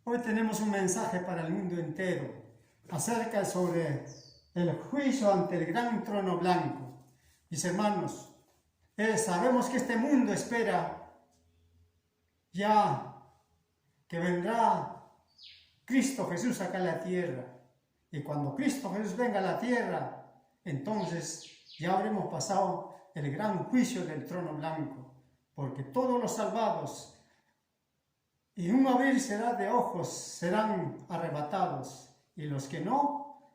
Hoy tenemos un mensaje para el mundo entero acerca sobre el juicio ante el gran trono blanco. Mis hermanos, sabemos que este mundo espera ya que vendrá Cristo Jesús acá a la tierra. Y cuando Cristo Jesús venga a la tierra, entonces ya habremos pasado el gran juicio del trono blanco, porque todos los salvados, y un abrir será de ojos, serán arrebatados, y los que no,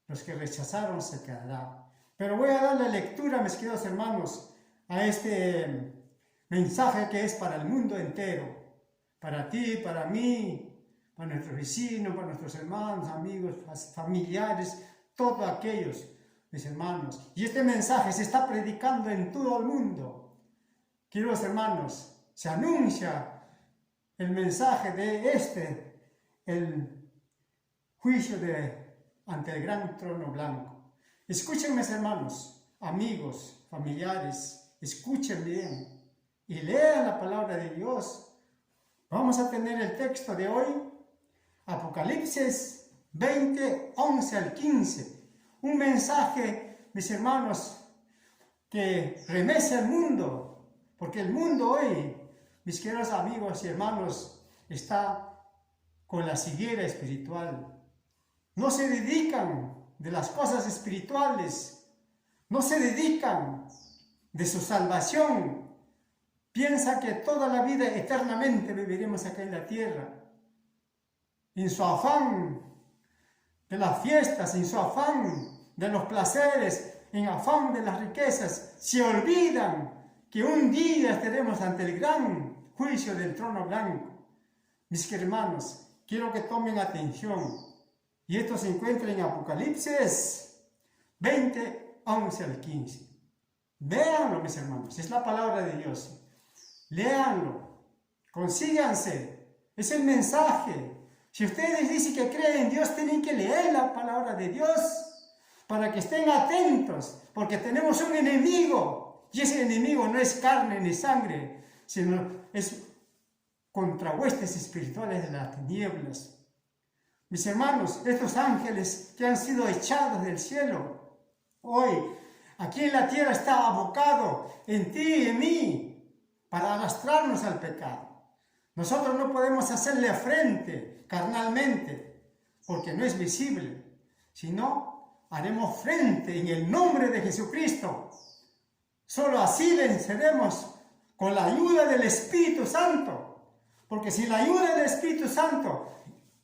los que rechazaron se quedarán. Pero voy a darle lectura, mis queridos hermanos, a este mensaje que es para el mundo entero, para ti, para mí, para nuestros vecinos, para nuestros hermanos, amigos, familiares, todos aquellos, mis hermanos. Y este mensaje se está predicando en todo el mundo. Queridos hermanos, se anuncia el mensaje de el juicio ante el gran trono blanco. Escuchen, mis hermanos, amigos, familiares, escuchen bien y lean la palabra de Dios. Vamos a tener el texto de hoy, Apocalipsis 20, 11 al 15. Un mensaje, mis hermanos, que remece al mundo, porque el mundo hoy, mis queridos amigos y hermanos, está con la ceguera espiritual. No se dedican de las cosas espirituales, no se dedican de su salvación. Piensa que toda la vida eternamente viviremos acá en la tierra. En su afán de las fiestas, en su afán de los placeres, en afán de las riquezas, se olvidan que un día estaremos ante el gran juicio del trono blanco. Mis hermanos, quiero que tomen atención. Y esto se encuentra en Apocalipsis 20, 11 al 15. Véanlo, mis hermanos, es la palabra de Dios. Léanlo, consíganse, es el mensaje. Si ustedes dicen que creen en Dios, tienen que leer la palabra de Dios para que estén atentos, porque tenemos un enemigo, y ese enemigo no es carne ni sangre, sino es contra huestes espirituales de las tinieblas. Mis hermanos, estos ángeles que han sido echados del cielo, hoy, aquí en la tierra está abocado en ti y en mí, para arrastrarnos al pecado. Nosotros no podemos hacerle frente carnalmente, porque no es visible, sino haremos frente en el nombre de Jesucristo. Solo así venceremos con la ayuda del Espíritu Santo, porque sin la ayuda del Espíritu Santo,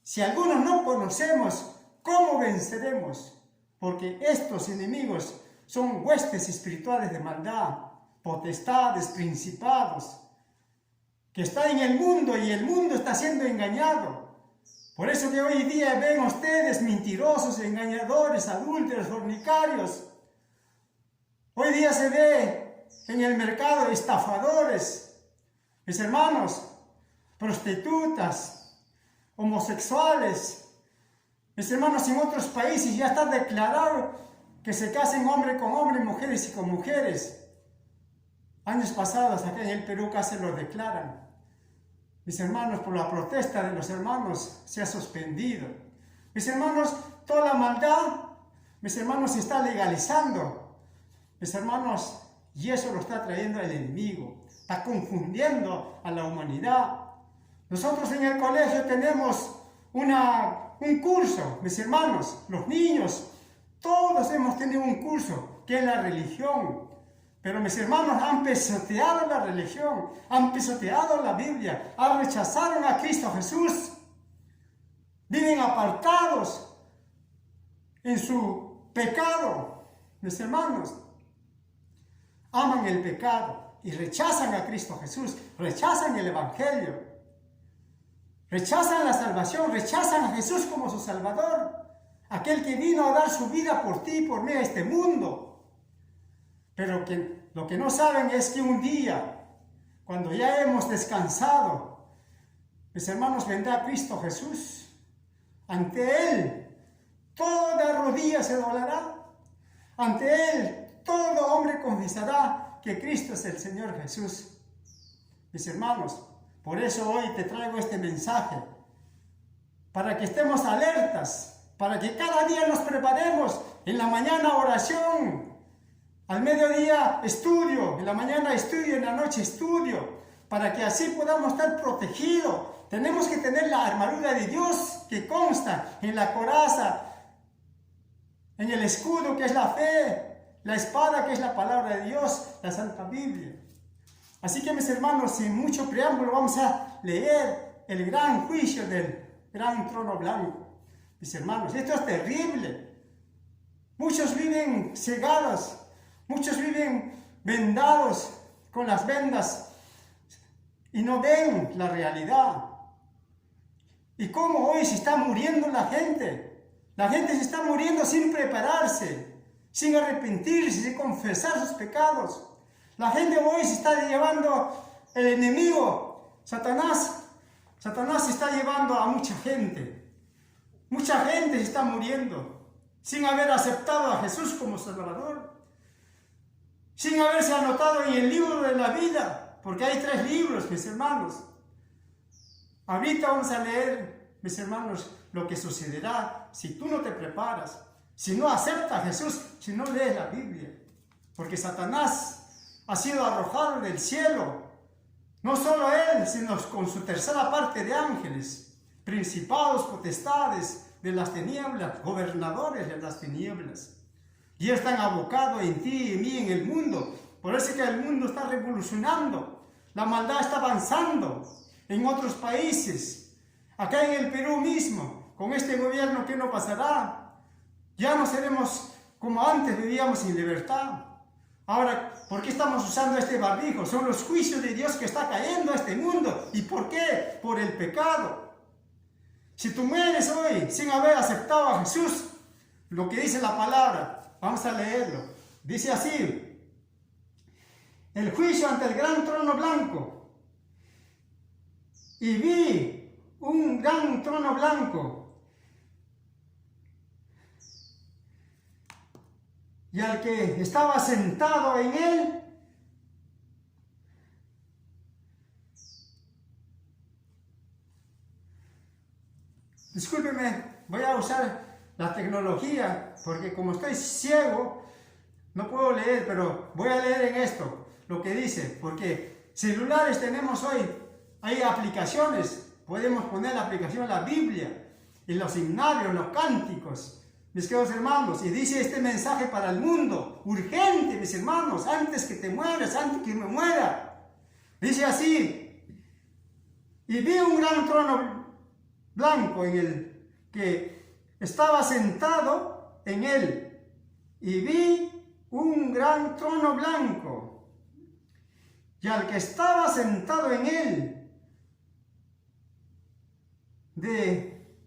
si algunos no conocemos, ¿cómo venceremos? Porque estos enemigos son huestes espirituales de maldad, potestades, principados, que está en el mundo y el mundo está siendo engañado. Por eso que hoy día ven ustedes mentirosos, engañadores, adúlteros, fornicarios. Hoy día se ve en el mercado estafadores, mis hermanos, prostitutas, homosexuales. Mis hermanos, en otros países ya está declarado que se casen hombre con hombre, mujeres y con mujeres. Años pasados, acá en el Perú casi lo declaran. Mis hermanos, por la protesta de los hermanos, se ha suspendido. Mis hermanos, toda la maldad, mis hermanos, se está legalizando. Mis hermanos, y eso lo está trayendo el enemigo. Está confundiendo a la humanidad. Nosotros en el colegio tenemos un curso, mis hermanos, los niños, todos hemos tenido un curso, que es la religión. Pero mis hermanos han pisoteado la religión, han pisoteado la Biblia, rechazaron a Cristo Jesús. Viven apartados en su pecado. Mis hermanos, aman el pecado y rechazan a Cristo Jesús, rechazan el Evangelio, rechazan la salvación, rechazan a Jesús como su Salvador, aquel que vino a dar su vida por ti y por mí a este mundo. Pero lo que no saben es que un día, cuando ya hemos descansado, mis hermanos, vendrá Cristo Jesús. Ante Él, toda rodilla se doblará. Ante Él, todo hombre confesará que Cristo es el Señor Jesús. Mis hermanos, por eso hoy te traigo este mensaje, para que estemos alertas, para que cada día nos preparemos. En la mañana oración, al mediodía estudio, en la mañana estudio, en la noche estudio, para que así podamos estar protegidos. Tenemos que tener la armadura de Dios que consta en la coraza, en el escudo que es la fe, la espada que es la palabra de Dios, la Santa Biblia. Así que mis hermanos, sin mucho preámbulo, vamos a leer el gran juicio del gran trono blanco. Mis hermanos, esto es terrible. Muchos viven cegados, muchos viven vendados con las vendas y no ven la realidad. Y cómo hoy se está muriendo la gente. La gente se está muriendo sin prepararse, sin arrepentirse, sin confesar sus pecados. La gente hoy se está llevando, el enemigo, Satanás se está llevando a mucha gente. Mucha gente se está muriendo sin haber aceptado a Jesús como Salvador, sin haberse anotado en el libro de la vida, porque hay 3 libros, mis hermanos. Ahorita vamos a leer, mis hermanos, lo que sucederá si tú no te preparas, si no aceptas a Jesús, si no lees la Biblia. Porque Satanás ha sido arrojado del cielo, no solo él, sino con su tercera parte de ángeles, principados, potestades de las tinieblas, gobernadores de las tinieblas. Y están abocados en ti y en mí, en el mundo. Por eso es que el mundo está revolucionando, la maldad está avanzando en otros países. Acá en el Perú mismo, con este gobierno, ¿qué no pasará? Ya no seremos como antes, vivíamos sin libertad. Ahora, ¿por qué estamos usando este barbijo? Son los juicios de Dios que está cayendo a este mundo. ¿Y por qué? Por el pecado. Si tú mueres hoy sin haber aceptado a Jesús, lo que dice la palabra, vamos a leerlo. Dice así: el juicio ante el gran trono blanco. Y vi un gran trono blanco, y al que estaba sentado en él, discúlpeme, voy a usar la tecnología, porque como estoy ciego, no puedo leer, pero voy a leer en esto lo que dice, porque celulares tenemos hoy, hay aplicaciones, podemos poner la aplicación a la Biblia, en los himnarios, los cánticos, mis queridos hermanos, y dice este mensaje para el mundo, urgente, mis hermanos, antes que te mueras, antes que me muera. Dice así: y vi un gran trono blanco en el que estaba sentado en él, y vi un gran trono blanco, y al que estaba sentado en él,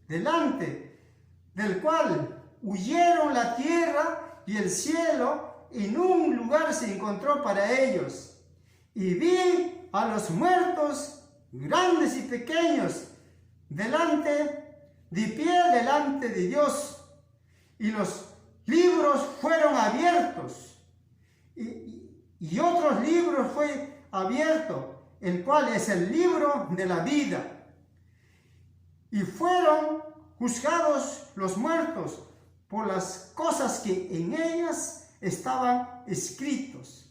delante del cual huyeron la tierra y el cielo, y en un lugar se encontró para ellos. Y vi a los muertos, grandes y pequeños, de pie delante de Dios, y los libros fueron abiertos, y otros libros fue abierto, el cual es el libro de la vida. Y fueron juzgados los muertos por las cosas que en ellas estaban escritos.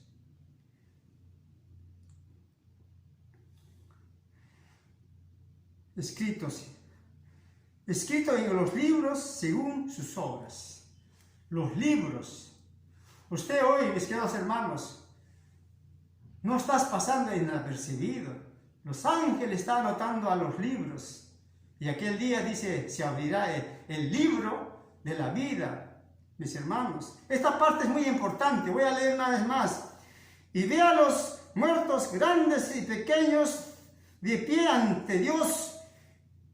Escritos en los libros según sus obras. Los libros. Usted hoy, mis queridos hermanos, no estás pasando inapercibido. Los ángeles están anotando a los libros. Y aquel día dice, se abrirá el libro de la vida, mis hermanos. Esta parte es muy importante, voy a leer una vez más. Y ve a los muertos grandes y pequeños de pie ante Dios.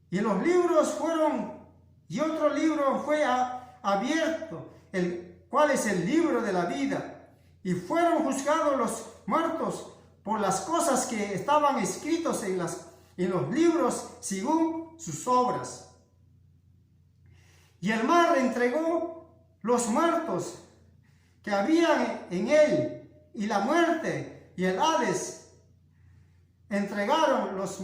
Y los libros fueron, y otro libro fue abierto, el cual es el libro de la vida. Y fueron juzgados los muertos por las cosas que estaban escritos en los libros según sus obras. Y el mar entregó los muertos que habían en él, y la muerte y el Hades entregaron los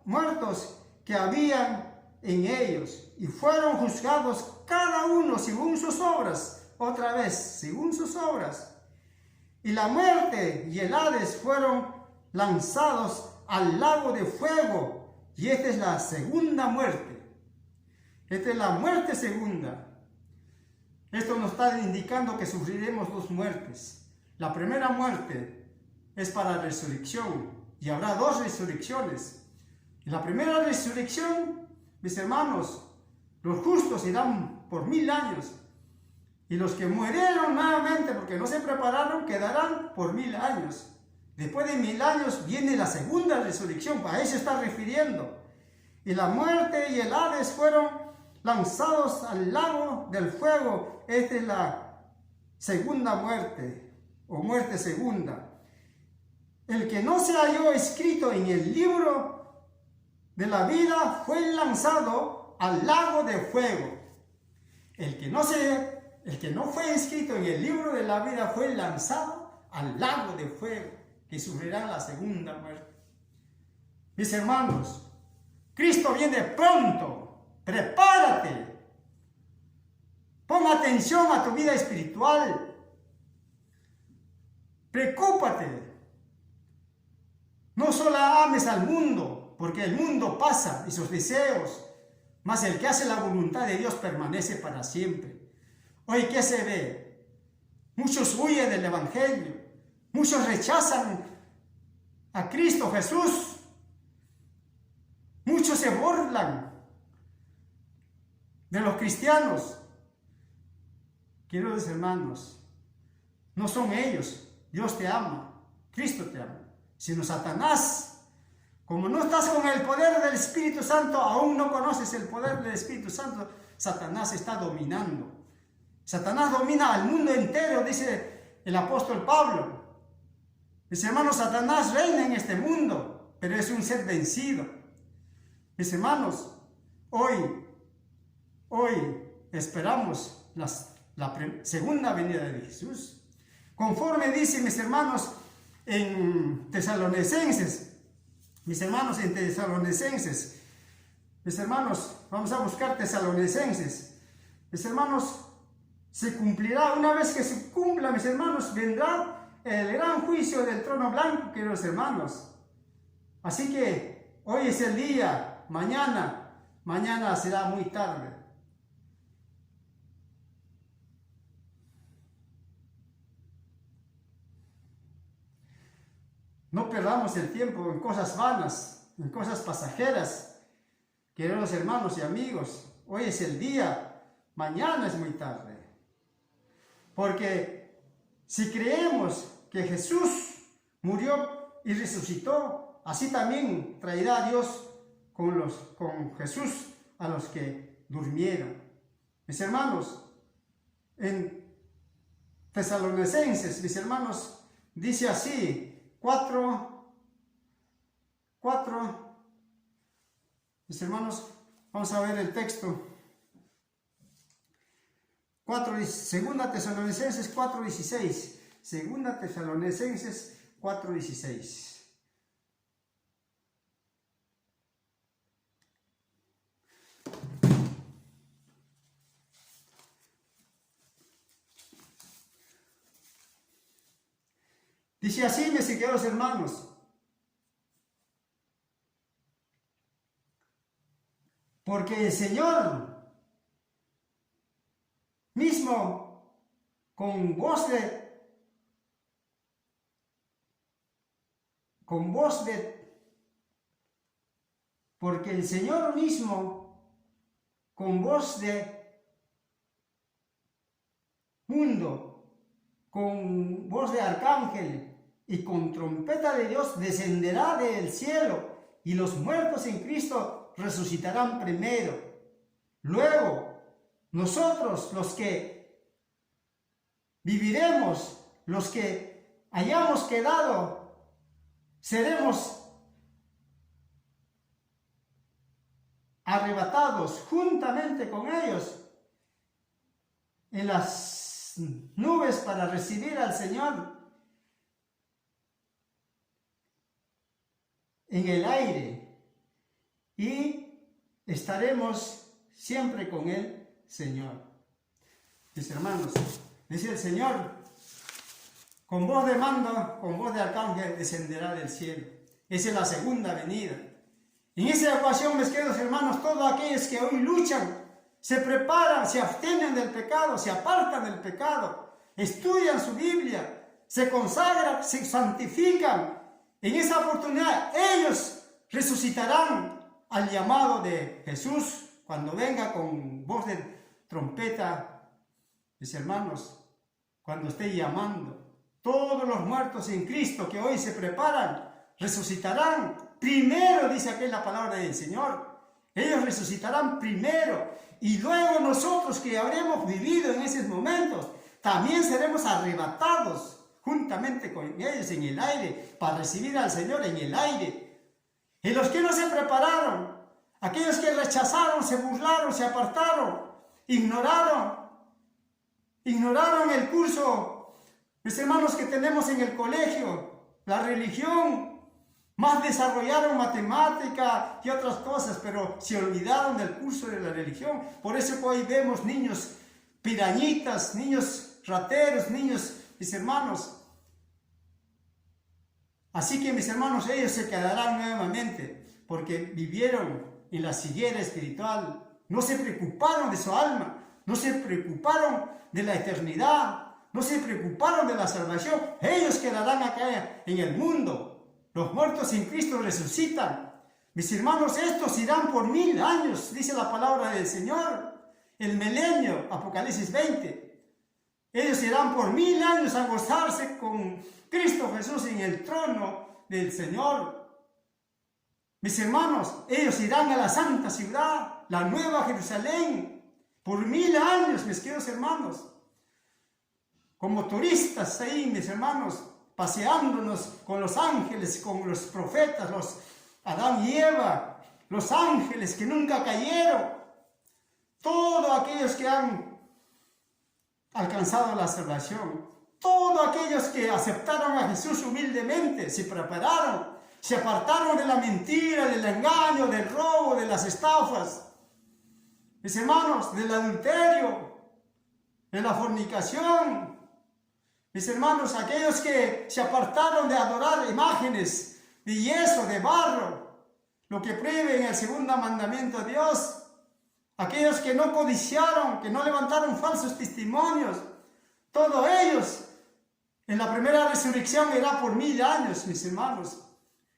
muertos que habían en ellos, y fueron juzgados cada uno según sus obras, otra vez, según sus obras. Y la muerte y el Hades fueron lanzados al lago de fuego, y esta es la segunda muerte. Esta es la muerte segunda. Esto nos está indicando que sufriremos dos muertes. La primera muerte es para la resurrección, y habrá dos resurrecciones. En la primera resurrección, mis hermanos, los justos irán por 1000 años, y los que murieron nuevamente porque no se prepararon quedarán por 1000 años. Después de 1000 años viene la segunda resurrección, a eso está refiriendo. Y la muerte y el Hades fueron lanzados al lago del fuego. Esta es la segunda muerte, o muerte segunda. El que no se halló escrito en el libro de la vida fue lanzado al lago de fuego. El que no fue escrito en el libro de la vida fue lanzado al lago de fuego, que sufrirá la segunda muerte. Mis hermanos, Cristo viene pronto. Prepárate. Pon atención a tu vida espiritual. Preocúpate. No solo ames al mundo, porque el mundo pasa y sus deseos, mas el que hace la voluntad de Dios permanece para siempre. Hoy, ¿qué se ve? Muchos huyen del Evangelio. Muchos rechazan a Cristo Jesús. Muchos se burlan de los cristianos. Queridos hermanos, no son ellos. Dios te ama. Cristo te ama. Sino Satanás. Como no estás con el poder del Espíritu Santo, aún no conoces el poder del Espíritu Santo, Satanás está dominando. Satanás domina al mundo entero, dice el apóstol Pablo. Mis hermanos, Satanás reina en este mundo, pero es un ser vencido. Mis hermanos, hoy esperamos la segunda venida de Jesús. Conforme dice, mis hermanos, en Tesalonicenses, mis hermanos, vamos a buscar Tesalonicenses. Mis hermanos, se cumplirá, una vez que se cumpla, mis hermanos, vendrá el gran juicio del trono blanco, queridos hermanos. Así que hoy es el día, mañana será muy tarde. No perdamos el tiempo en cosas vanas, en cosas pasajeras. Queridos hermanos y amigos, hoy es el día, mañana es muy tarde. Porque si creemos que Jesús murió y resucitó, así también traerá Dios con Jesús a los que durmieron. Mis hermanos, en Tesalonicenses, mis hermanos, dice así, 4, mis hermanos, vamos a ver el texto. 2 Tesalonicenses 4:16. 2 Tesalonicenses 4:16. Dice así, mis queridos hermanos: porque el Señor mismo con voz porque el Señor mismo con voz de mundo, con voz de arcángel y con trompeta de Dios descenderá del cielo, y los muertos en Cristo resucitarán primero. Luego, nosotros, los que viviremos, los que hayamos quedado, seremos arrebatados juntamente con ellos en las nubes para recibir al Señor en el aire, y estaremos siempre con el Señor. Mis hermanos, dice el Señor, con voz de mando, con voz de arcángel, descenderá del cielo. Esa es la segunda venida. En esa ocasión, mis queridos hermanos, todos aquellos que hoy luchan, se preparan, se abstienen del pecado, se apartan del pecado, estudian su Biblia, se consagran, se santifican. En esa oportunidad, ellos resucitarán al llamado de Jesús cuando venga con voz de trompeta. Mis hermanos, cuando esté llamando, todos los muertos en Cristo que hoy se preparan, resucitarán primero, dice aquí la palabra del Señor. Ellos resucitarán primero y luego nosotros que habremos vivido en esos momentos, también seremos arrebatados juntamente con ellos en el aire para recibir al Señor en el aire. Y los que no se prepararon, aquellos que rechazaron, se burlaron, se apartaron, ignoraron el curso, mis hermanos, que tenemos en el colegio, la religión, más desarrollaron matemática y otras cosas, pero se olvidaron del curso de la religión. Por eso hoy vemos niños pirañitas, niños rateros, niños, mis hermanos. Así que, mis hermanos, ellos se quedarán nuevamente, porque vivieron en la ceguera espiritual. No se preocuparon de su alma, no se preocuparon de la eternidad, no se preocuparon de la salvación. Ellos quedarán acá en el mundo. Los muertos en Cristo resucitan. Mis hermanos, estos irán por 1000 años, dice la palabra del Señor. El milenio, Apocalipsis 20. Ellos irán por 1000 años a gozarse con Cristo Jesús en el trono del Señor. Mis hermanos, ellos irán a la santa ciudad, la nueva Jerusalén, por 1000 años, mis queridos hermanos. Como turistas ahí, mis hermanos, paseándonos con los ángeles, con los profetas, los Adán y Eva, los ángeles que nunca cayeron, todos aquellos que han alcanzado la salvación, todos aquellos que aceptaron a Jesús humildemente, se prepararon, se apartaron de la mentira, del engaño, del robo, de las estafas, mis hermanos, del adulterio, de la fornicación. Mis hermanos, aquellos que se apartaron de adorar imágenes de yeso, de barro, lo que prohíbe en el segundo mandamiento de Dios, aquellos que no codiciaron, que no levantaron falsos testimonios, todos ellos en la primera resurrección irá por 1000 años, mis hermanos.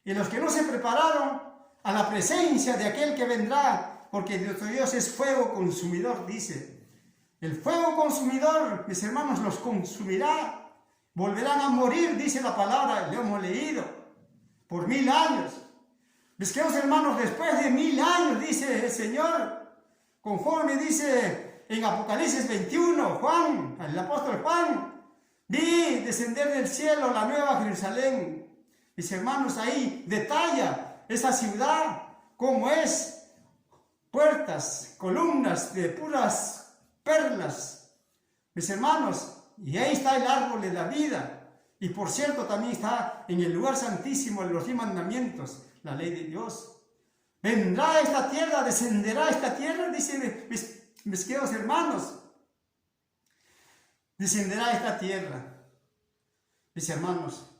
Y los que no se prepararon a la presencia de aquel que vendrá, porque Dios es fuego consumidor, dice. El fuego consumidor, mis hermanos, los consumirá. Volverán a morir, dice la palabra, lo hemos leído, por 1000 años. Mis queridos hermanos, después de 1000 años, dice el Señor, conforme dice en Apocalipsis 21, Juan, el apóstol Juan, vi descender del cielo la nueva Jerusalén. Mis hermanos, ahí detalla esa ciudad, cómo es, puertas, columnas de puras perlas. Mis hermanos, y ahí está el árbol de la vida. Y por cierto, también está en el lugar santísimo de los 10 mandamientos, la ley de Dios. Vendrá esta tierra, descenderá esta tierra, dice mis queridos hermanos. Descenderá esta tierra, mis hermanos.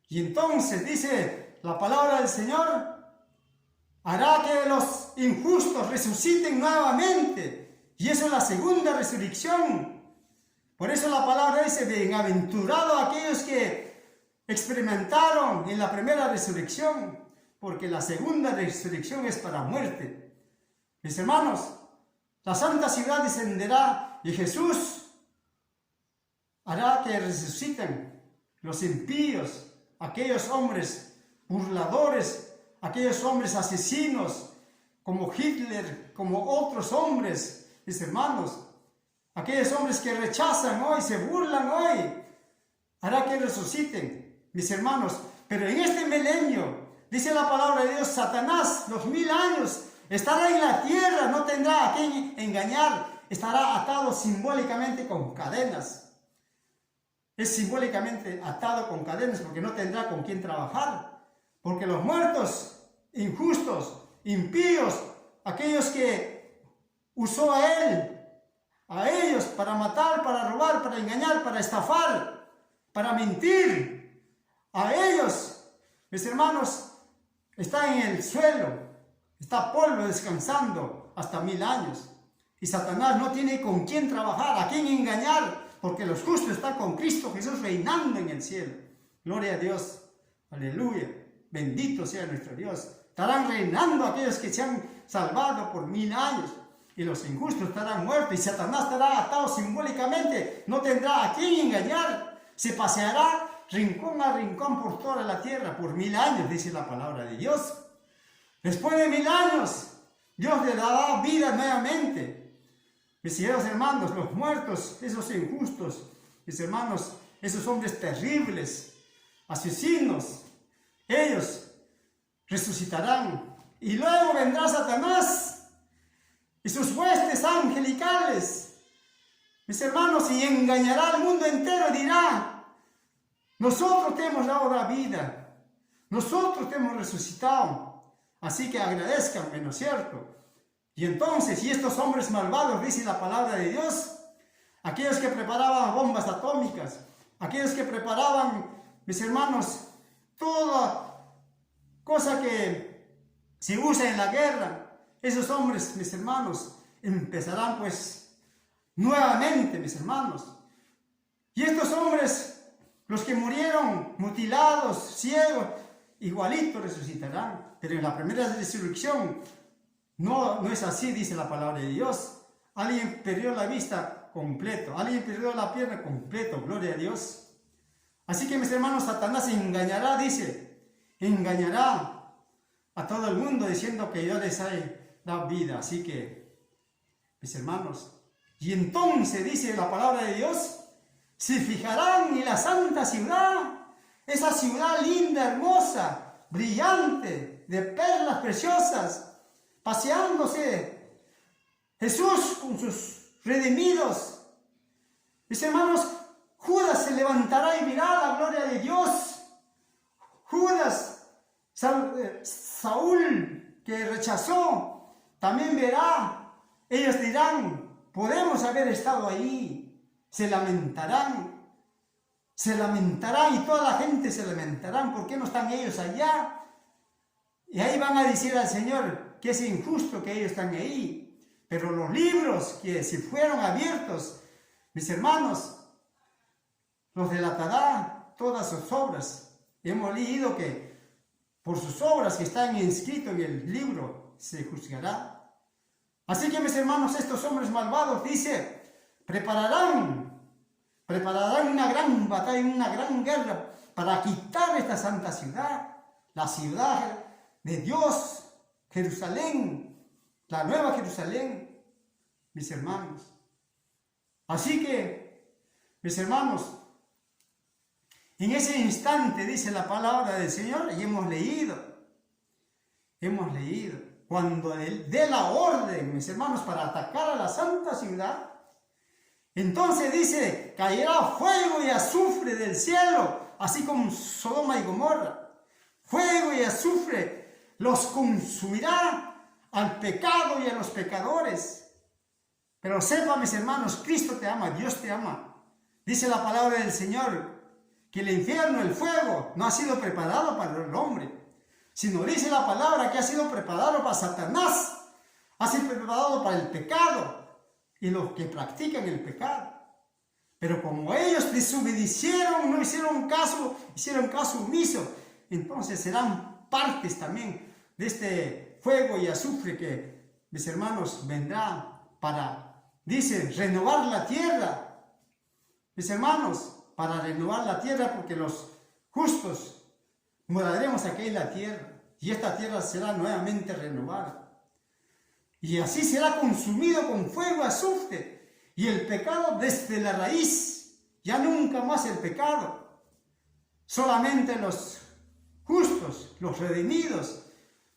Y entonces, dice la palabra del Señor, hará que los injustos resuciten nuevamente. Y eso es la segunda resurrección. Por eso la palabra dice, bienaventurados aquellos que experimentaron en la primera resurrección, porque la segunda resurrección es para muerte. Mis hermanos, la santa ciudad descenderá y Jesús hará que resuciten los impíos, aquellos hombres burladores, aquellos hombres asesinos, como Hitler, como otros hombres, mis hermanos. Aquellos hombres que rechazan hoy, se burlan hoy, hará que resuciten, mis hermanos. Pero en este milenio, dice la palabra de Dios, Satanás, los 1000 años, estará en la tierra, no tendrá a quien engañar, estará atado simbólicamente con cadenas. Es simbólicamente atado con cadenas porque no tendrá con quien trabajar. Porque los muertos, injustos, impíos, aquellos que usó a ellos para matar, para robar, para engañar, para estafar, para mentir, a ellos, mis hermanos, está en el suelo, está polvo descansando hasta 1000 años. Y Satanás no tiene con quién trabajar, a quién engañar, porque los justos están con Cristo Jesús reinando en el cielo. Gloria a Dios, aleluya, bendito sea nuestro Dios. Estarán reinando aquellos que se han salvado por 1000 años, y los injustos estarán muertos, y Satanás estará atado simbólicamente, no tendrá a quién engañar, se paseará rincón a rincón por toda la tierra por 1000 años, dice la palabra de Dios. Después de 1000 años, Dios le dará vida nuevamente. Mis queridos hermanos, los muertos, esos injustos, mis hermanos, esos hombres terribles, asesinos, ellos resucitarán. Y luego vendrá Satanás y sus huestes angelicales, mis hermanos, y engañará al mundo entero y dirá: nosotros te hemos dado la vida, nosotros te hemos resucitado, así que agradezcanme, ¿no es cierto? Y entonces, y estos hombres malvados, dice la palabra de Dios, aquellos que preparaban bombas atómicas, aquellos que preparaban, mis hermanos, toda cosa que se usa en la guerra, esos hombres, mis hermanos, empezarán pues nuevamente, mis hermanos. Y estos hombres, los que murieron mutilados, ciegos, igualitos resucitarán. Pero en la primera resurrección no es así, dice la palabra de Dios. Alguien perdió la vista completo, alguien perdió la pierna completo, gloria a Dios. Así que, mis hermanos, Satanás engañará, dice, engañará a todo el mundo diciendo que yo les he dado vida. Así que, mis hermanos, y entonces dice la palabra de Dios, se fijarán en la santa ciudad, esa ciudad linda, hermosa, brillante, de perlas preciosas, paseándose Jesús con sus redimidos. Mis hermanos, Judas se levantará y verá la gloria de Dios. Judas, Saúl, que rechazó, también verá. Ellos dirán: podemos haber estado ahí. Se lamentarán y toda la gente se lamentarán. ¿Por qué no están ellos allá? Y ahí van a decir al Señor que es injusto que ellos están ahí. Pero los libros que si fueron abiertos, mis hermanos, los delatará todas sus obras. Hemos leído que por sus obras que están inscritas en el libro se juzgará. Así que, mis hermanos, estos hombres malvados, dice, prepararán una gran batalla, una gran guerra para quitar esta santa ciudad, la ciudad de Dios, Jerusalén, la nueva Jerusalén, mis hermanos. Así que, mis hermanos, en ese instante dice la palabra del Señor, y hemos leído, cuando Él dé la orden, mis hermanos, para atacar a la santa ciudad, entonces dice, caerá fuego y azufre del cielo, así como Sodoma y Gomorra. Fuego y azufre los consumirá al pecado y a los pecadores. Pero sepa, mis hermanos, Cristo te ama, Dios te ama. Dice la palabra del Señor que el infierno, el fuego, no ha sido preparado para el hombre, sino dice la palabra que ha sido preparado para Satanás, ha sido preparado para el pecado y los que practican el pecado. Pero como ellos desobedecieron, no hicieron caso omiso, entonces serán partes también de este fuego y azufre que, mis hermanos, vendrá para, dice, renovar la tierra. Mis hermanos, para renovar la tierra, porque los justos moraremos aquí en la tierra, y esta tierra será nuevamente renovada. Y así será consumido con fuego, azufre, y el pecado desde la raíz. Ya nunca más el pecado. Solamente los justos, los redimidos,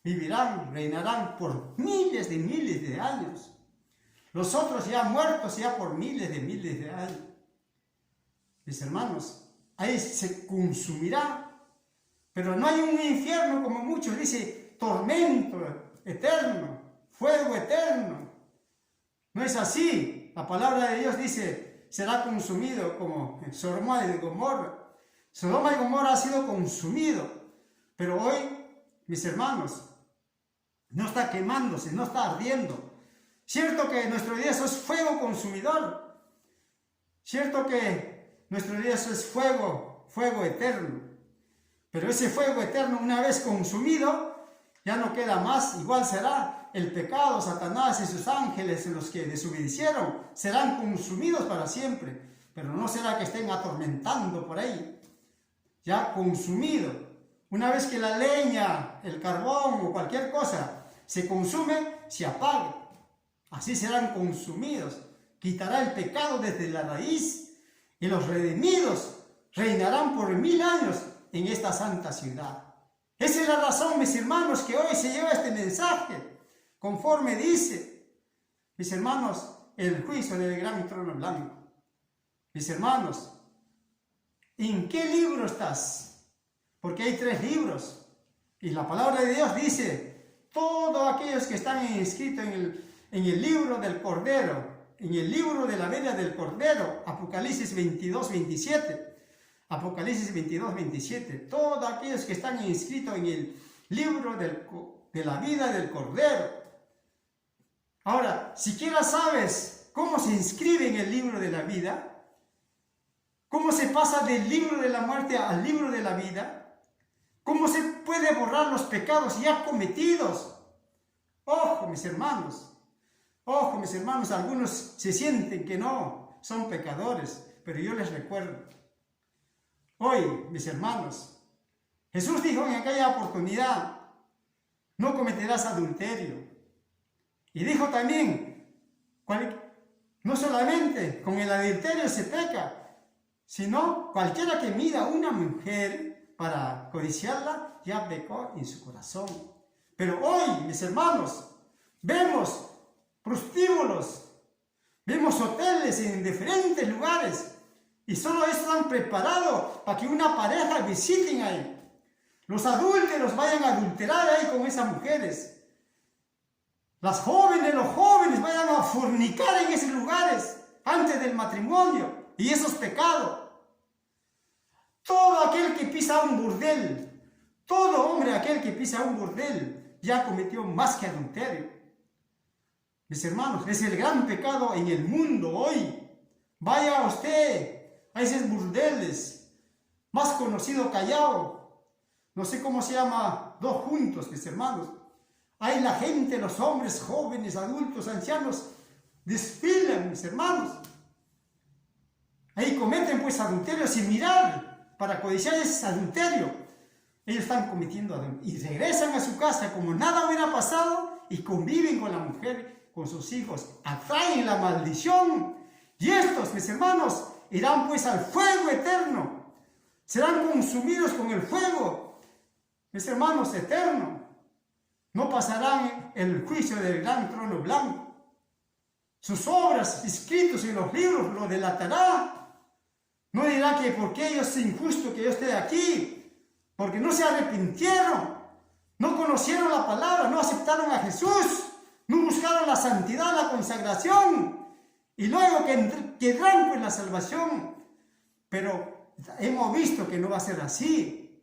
vivirán, reinarán por miles de años. Los otros ya muertos ya por miles de años. Mis hermanos, ahí se consumirá. Pero no hay un infierno como muchos, dice, tormento eterno, fuego eterno. No es así. La palabra de Dios dice, será consumido como Sodoma y Gomorra. Sodoma y Gomorra ha sido consumido. Pero hoy, mis hermanos, no está quemándose, no está ardiendo. Cierto que nuestro Dios es fuego consumidor. Cierto que nuestro Dios es fuego, fuego eterno. Pero ese fuego eterno, una vez consumido, ya no queda más. Igual será el pecado, Satanás y sus ángeles, los que desobedecieron, serán consumidos para siempre. Pero no será que estén atormentando por ahí. Ya consumido. Una vez que la leña, el carbón o cualquier cosa se consume, se apaga. Así serán consumidos. Quitará el pecado desde la raíz y los redimidos reinarán por 1000 años en esta santa ciudad. Esa es la razón, mis hermanos, que hoy se lleva este mensaje, conforme dice, mis hermanos, el juicio del gran trono blanco. Mis hermanos, ¿en qué libro estás? Porque hay 3 libros. Y la palabra de Dios dice, todos aquellos que están inscritos en el libro del Cordero, en el libro de la vida del Cordero, Apocalipsis 22, 27. Apocalipsis 22, 27. Todos aquellos que están inscritos en el libro de la vida del Cordero. Ahora, siquiera sabes cómo se inscribe en el libro de la vida, cómo se pasa del libro de la muerte al libro de la vida, cómo se puede borrar los pecados ya cometidos. Ojo, mis hermanos. Ojo, mis hermanos, algunos se sienten que no, son pecadores, pero yo les recuerdo. Hoy, mis hermanos, Jesús dijo en aquella oportunidad, no cometerás adulterio. Y dijo también, no solamente con el adulterio se peca, sino cualquiera que mira a una mujer para codiciarla, ya pecó en su corazón. Pero hoy, mis hermanos, vemos prostíbulos, vemos hoteles en diferentes lugares y solo están preparados para que una pareja visiten ahí. Los adúlteros vayan a adulterar ahí con esas mujeres. Las jóvenes, los jóvenes vayan a fornicar en esos lugares antes del matrimonio, y eso es pecado. Todo aquel que pisa un burdel, todo hombre aquel que pisa un burdel ya cometió más que adulterio. Mis hermanos, es el gran pecado en el mundo hoy. Vaya usted a esos burdeles, más conocido Callao, no sé cómo se llama, 2 juntos, mis hermanos. Ahí la gente, los hombres, jóvenes, adultos, ancianos, desfilan, mis hermanos. Ahí cometen pues adulterio sin mirar, para codiciar ese adulterio. Ellos están cometiendo adulterio y regresan a su casa como nada hubiera pasado y conviven con la mujer, con sus hijos, atraen la maldición. Y estos, mis hermanos, irán pues al fuego eterno. Serán consumidos con el fuego, mis hermanos, eterno. No pasarán el juicio del gran trono blanco. Sus obras escritas en los libros lo delatará. No dirá que porque ellos es injusto que yo esté aquí, porque no se arrepintieron, no conocieron la palabra, no aceptaron a Jesús, no buscaron la santidad, la consagración, y luego que quedarán pues la salvación. Pero hemos visto que no va a ser así.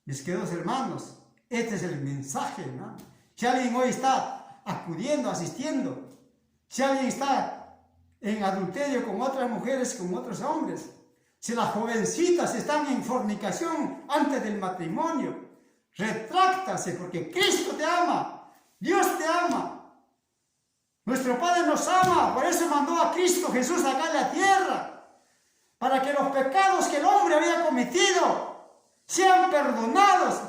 Mis queridos hermanos, este es el mensaje, ¿no? Si alguien hoy está acudiendo, asistiendo, si alguien está en adulterio con otras mujeres, con otros hombres, si las jovencitas están en fornicación antes del matrimonio, retráctase, porque Cristo te ama, Dios te ama, nuestro Padre nos ama, por eso mandó a Cristo Jesús acá en la tierra, para que los pecados que el hombre había cometido sean perdonados,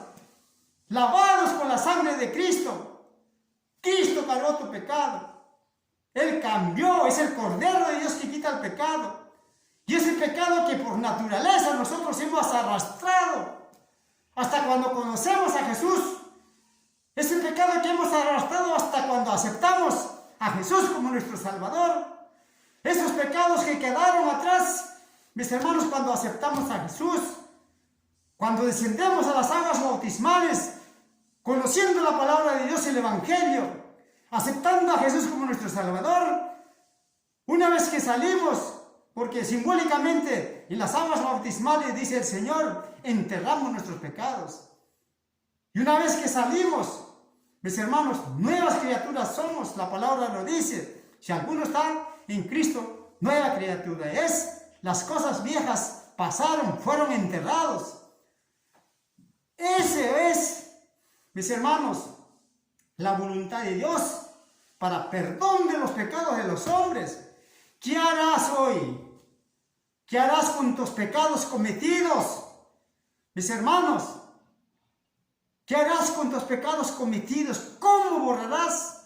lavados con la sangre de Cristo. Cristo cargó tu pecado, Él cambió, es el Cordero de Dios que quita el pecado. Y ese pecado que por naturaleza nosotros hemos arrastrado hasta cuando conocemos a Jesús, ese pecado que hemos arrastrado hasta cuando aceptamos a Jesús como nuestro Salvador, esos pecados que quedaron atrás, mis hermanos, cuando aceptamos a Jesús, cuando descendemos a las aguas bautismales, conociendo la palabra de Dios, el Evangelio, aceptando a Jesús como nuestro Salvador, una vez que salimos, porque simbólicamente en las aguas bautismales, dice el Señor, enterramos nuestros pecados. Y una vez que salimos, mis hermanos, nuevas criaturas somos, la palabra lo dice. Si alguno está en Cristo, nueva criatura es. Las cosas viejas pasaron, fueron enterrados. Ese es, mis hermanos, la voluntad de Dios para perdón de los pecados de los hombres. ¿Qué harás hoy? ¿Qué harás con tus pecados cometidos? Mis hermanos, ¿qué harás con tus pecados cometidos? ¿Cómo borrarás?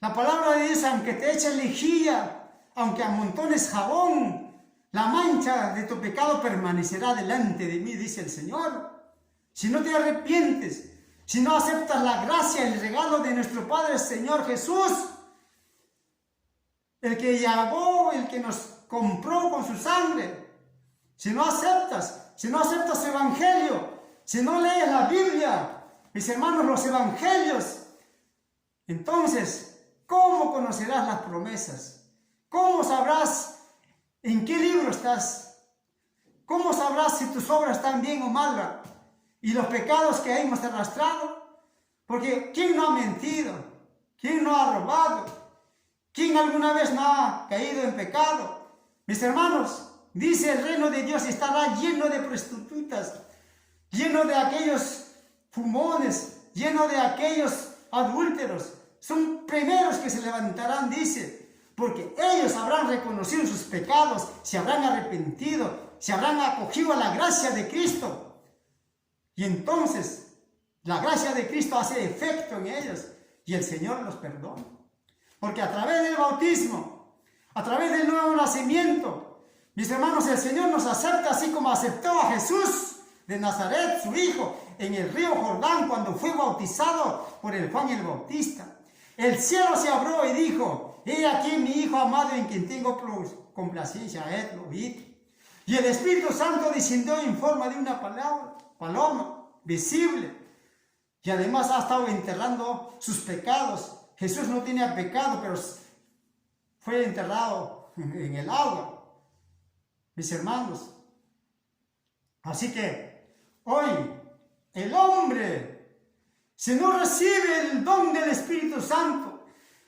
La palabra de Dios, aunque te echen lejía, aunque amontones jabón, la mancha de tu pecado permanecerá delante de mí, dice el Señor. Si no te arrepientes, si no aceptas la gracia, el regalo de nuestro Padre, el Señor Jesús, el que llamó, el que nos compró con su sangre, si no aceptas su evangelio, si no lees la Biblia, mis hermanos, los evangelios, entonces, ¿cómo conocerás las promesas? ¿Cómo sabrás en qué libro estás? ¿Cómo sabrás si tus obras están bien o malas? Y los pecados que hemos arrastrado, porque ¿quién no ha mentido? ¿Quién no ha robado? ¿Quién alguna vez no ha caído en pecado? Mis hermanos, dice el reino de Dios estará lleno de prostitutas, lleno de aquellos fumones, lleno de aquellos adúlteros. Son primeros que se levantarán, dice, porque ellos habrán reconocido sus pecados, se habrán arrepentido, se habrán acogido a la gracia de Cristo. Y entonces la gracia de Cristo hace efecto en ellos y el Señor los perdona. Porque a través del bautismo, a través del nuevo nacimiento, mis hermanos, el Señor nos acepta así como aceptó a Jesús de Nazaret, su hijo, en el río Jordán cuando fue bautizado por el Juan el Bautista. El cielo se abrió y dijo: he aquí mi hijo amado en quien tengo complacencia, lo oíd. Y el Espíritu Santo descendió en forma de una paloma visible, y además ha estado enterrando sus pecados. Jesús no tenía pecado, pero fue enterrado en el agua, mis hermanos. Así que hoy el hombre, si no recibe el don del Espíritu Santo,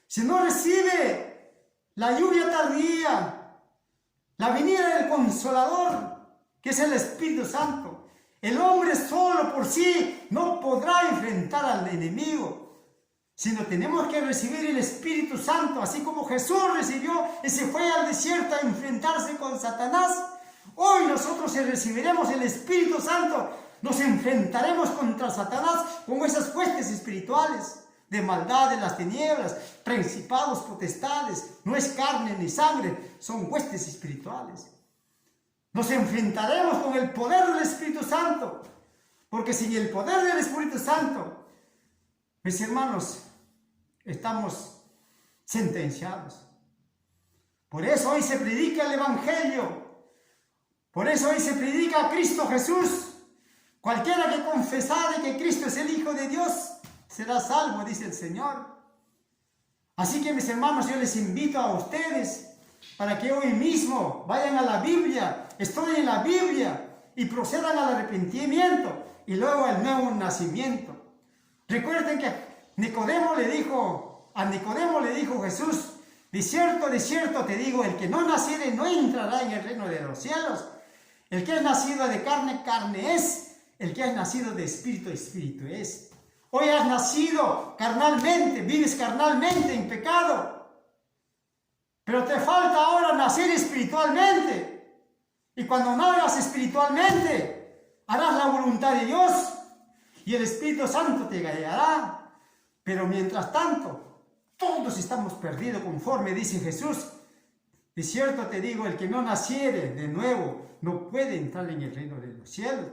si no recibe la lluvia tardía, la venida del Consolador, que es el Espíritu Santo, el hombre solo por sí no podrá enfrentar al enemigo, sino tenemos que recibir el Espíritu Santo, así como Jesús recibió y se fue al desierto a enfrentarse con Satanás. Hoy nosotros, si recibiremos el Espíritu Santo, nos enfrentaremos contra Satanás con esas huestes espirituales de maldad, de las tinieblas, principados, potestades. No es carne ni sangre, son huestes espirituales. Nos enfrentaremos con el poder del Espíritu Santo, porque sin el poder del Espíritu Santo, mis hermanos, estamos sentenciados. Por eso hoy se predica el Evangelio. Por eso hoy se predica a Cristo Jesús. Cualquiera que confesare que Cristo es el Hijo de Dios será salvo, dice el Señor. Así que, mis hermanos, yo les invito a ustedes para que hoy mismo vayan a la Biblia, estudien la Biblia y procedan al arrepentimiento y luego al nuevo nacimiento. Recuerden que a Nicodemo le dijo Jesús: de cierto te digo, el que no naciere no entrará en el reino de los cielos. El que es nacido de carne, carne es. El que es nacido de espíritu, espíritu es. Hoy has nacido carnalmente, vives carnalmente en pecado. Pero te falta ahora nacer espiritualmente. Y cuando nazcas espiritualmente, harás la voluntad de Dios y el Espíritu Santo te guiará. Pero mientras tanto, todos estamos perdidos, conforme dice Jesús. De cierto te digo, el que no naciere de nuevo no puede entrar en el reino de los cielos.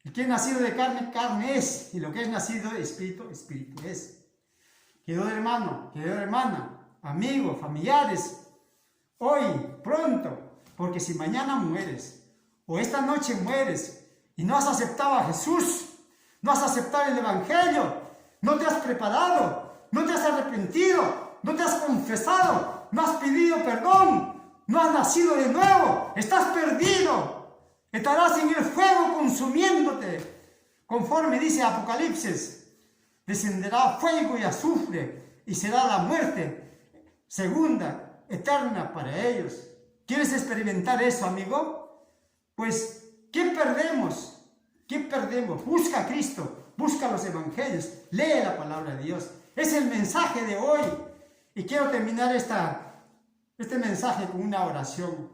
El que es nacido de carne, carne es. Y lo que es nacido de espíritu, espíritu es. Querido hermano, querida hermana, amigos, familiares, hoy, pronto, porque si mañana mueres, o esta noche mueres, y no has aceptado a Jesús, no has aceptado el Evangelio, no te has preparado, no te has arrepentido, no te has confesado, no has pedido perdón, no has nacido de nuevo, estás perdido, estarás en el fuego consumiéndote, conforme dice Apocalipsis, descenderá fuego y azufre y será la muerte segunda, eterna para ellos. ¿Quieres experimentar eso, amigo? Pues, ¿qué perdemos? ¿Qué perdemos? Busca a Cristo, busca los evangelios, lee la palabra de Dios. Es el mensaje de hoy. Y quiero terminar este mensaje con una oración.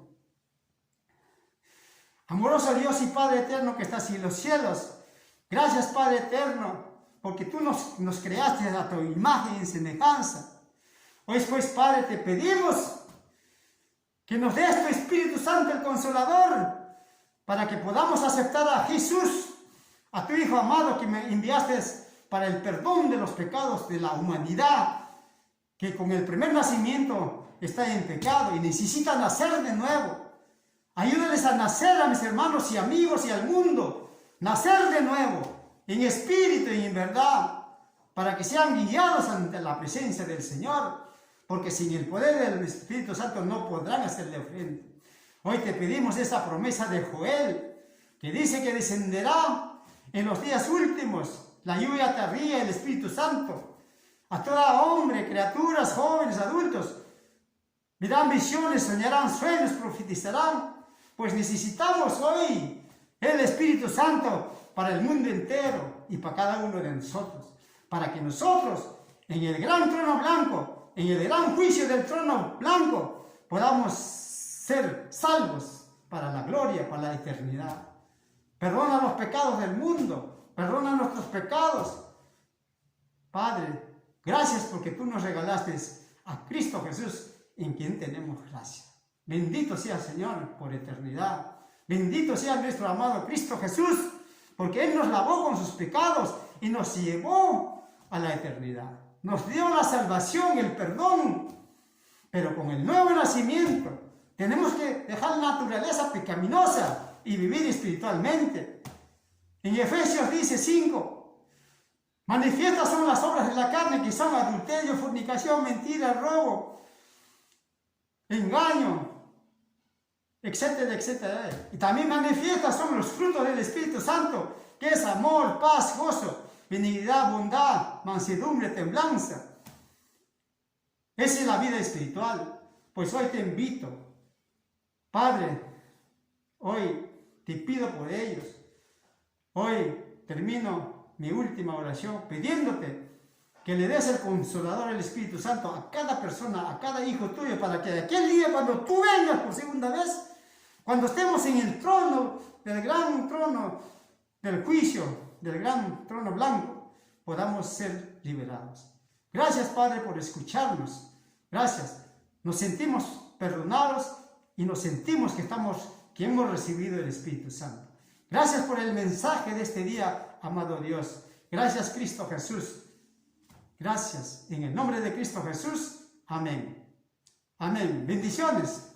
Amoroso Dios y Padre eterno que estás en los cielos, gracias Padre eterno, porque tú nos creaste a tu imagen y semejanza. Hoy pues Padre te pedimos que nos des tu Espíritu Santo el Consolador, para que podamos aceptar a Jesús, a tu Hijo amado que me enviaste para el perdón de los pecados de la humanidad, que con el primer nacimiento está en pecado y necesita nacer de nuevo. Ayúdales a nacer a mis hermanos y amigos y al mundo, nacer de nuevo, en espíritu y en verdad, para que sean guiados ante la presencia del Señor, porque sin el poder del Espíritu Santo no podrán hacerle frente. Hoy te pedimos esa promesa de Joel, que dice que descenderá en los días últimos la lluvia tardía, el Espíritu Santo, a todo hombre, criaturas, jóvenes, adultos. Verán visiones, soñarán sueños, profetizarán, pues necesitamos hoy el Espíritu Santo para el mundo entero y para cada uno de nosotros, para que nosotros en el gran trono blanco, en el gran juicio del trono blanco, podamos ser salvos para la gloria, para la eternidad. Perdona los pecados del mundo, perdona nuestros pecados. Padre, gracias porque tú nos regalaste a Cristo Jesús, en quien tenemos gracia. Bendito sea Señor por eternidad. Bendito sea nuestro amado Cristo Jesús, porque Él nos lavó con sus pecados y nos llevó a la eternidad. Nos dio la salvación, el perdón, pero con el nuevo nacimiento tenemos que dejar la naturaleza pecaminosa y vivir espiritualmente. En Efesios dice 5, manifiestas son las obras de la carne, que son adulterio, fornicación, mentira, robo, engaño, etcétera, etcétera. Y también manifiestas son los frutos del Espíritu Santo, que es amor, paz, gozo, benignidad, bondad, mansedumbre, templanza. Esa es la vida espiritual. Pues hoy te invito, Padre, hoy te pido por ellos. Hoy termino mi última oración pidiéndote que le des el Consolador, el Espíritu Santo, a cada persona, a cada hijo tuyo, para que aquel día cuando tú vengas por segunda vez, cuando estemos en el trono, del gran trono del juicio, del gran trono blanco, podamos ser liberados. Gracias, Padre, por escucharnos. Gracias. Nos sentimos perdonados y nos sentimos que hemos recibido el Espíritu Santo. Gracias por el mensaje de este día, amado Dios. Gracias, Cristo Jesús. Gracias. En el nombre de Cristo Jesús. Amén. Amén. Bendiciones.